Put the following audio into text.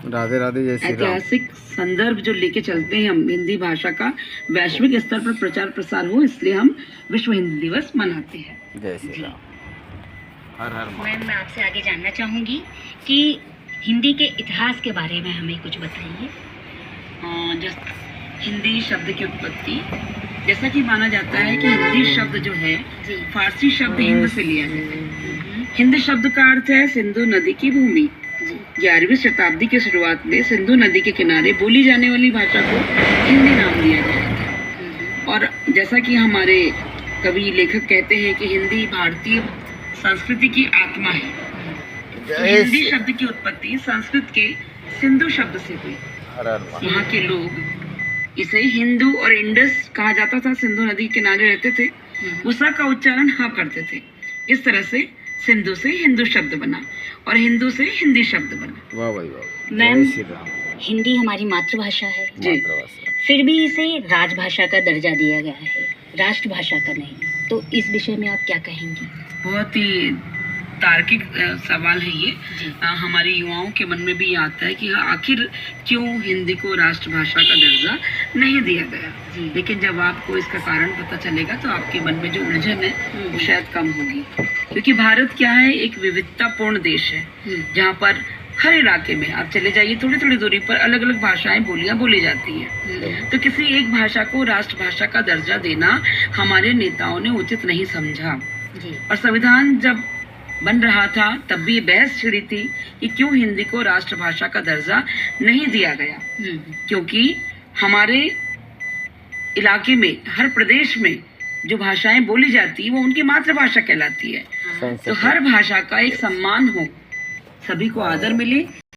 राधे राधे, जय श्री राम। ऐतिहासिक संदर्भ जो लेके चलते हैं हम, हिंदी भाषा का वैश्विक स्तर पर प्रचार प्रसार हो, इसलिए हम विश्व हिंदी दिवस मनाते हैं। जय श्री राम। हर हर मैम, मैं आपसे आगे जानना चाहूँगी कि हिंदी के इतिहास के बारे में हमें कुछ बताइए। हिंदी शब्द की उत्पत्ति, जैसा कि माना जाता है कि हिंदी शब्द जो है फारसी शब्द हिंद से लिया गया है। हिंद शब्द का अर्थ है सिंधु नदी की भूमि। 11वीं शताब्दी की शुरुआत में सिंधु नदी के किनारे बोली जाने वाली भाषा को हिंदी नाम दिया गया था। और जैसा कि हमारे कवि लेखक कहते हैं कि हिंदी भारतीय संस्कृति की आत्मा है। तो हिंदी शब्द की उत्पत्ति संस्कृत के सिंधु शब्द से हुई। वहाँ के लोग इसे हिंदू और इंडस कहा जाता था। सिंधु नदी के किनारे रहते थे, उषा का उच्चारण हाँ करते थे। इस तरह से सिंधु से हिंदू शब्द बना और हिंदू से हिंदी शब्द बना। वाह भाई वाह। मैम, जय श्री राम। हिंदी हमारी मातृभाषा है, मातृभाषा। फिर भी इसे राजभाषा का दर्जा दिया गया है, राष्ट्रभाषा का नहीं। तो इस विषय में आप क्या कहेंगी? बहुत ही तार्किक सवाल है ये। हमारे युवाओं के मन में भी आता है कि आखिर क्यों हिंदी को राष्ट्रभाषा का दर्जा नहीं दिया गया। लेकिन जब आपको इसका कारण पता चलेगा तो आपके मन में जो उलझन है वो शायद कम होगी। क्योंकि भारत क्या है, एक विविधतापूर्ण देश है जहाँ पर हर इलाके में आप चले जाइए, थोड़ी थोड़ी दूरी पर अलग अलग भाषाएं बोलियां बोली जाती हैं। तो किसी एक भाषा को राष्ट्रभाषा का दर्जा देना हमारे नेताओं ने उचित नहीं समझा। और संविधान जब बन रहा था तब भी बहस छिड़ी थी कि क्यों हिंदी को राष्ट्रभाषा का दर्जा नहीं दिया गया। क्योंकि हमारे इलाके में, हर प्रदेश में जो भाषाएं बोली जाती है वो उनकी मातृभाषा कहलाती है। तो हर भाषा का एक सम्मान हो, सभी को आदर मिले।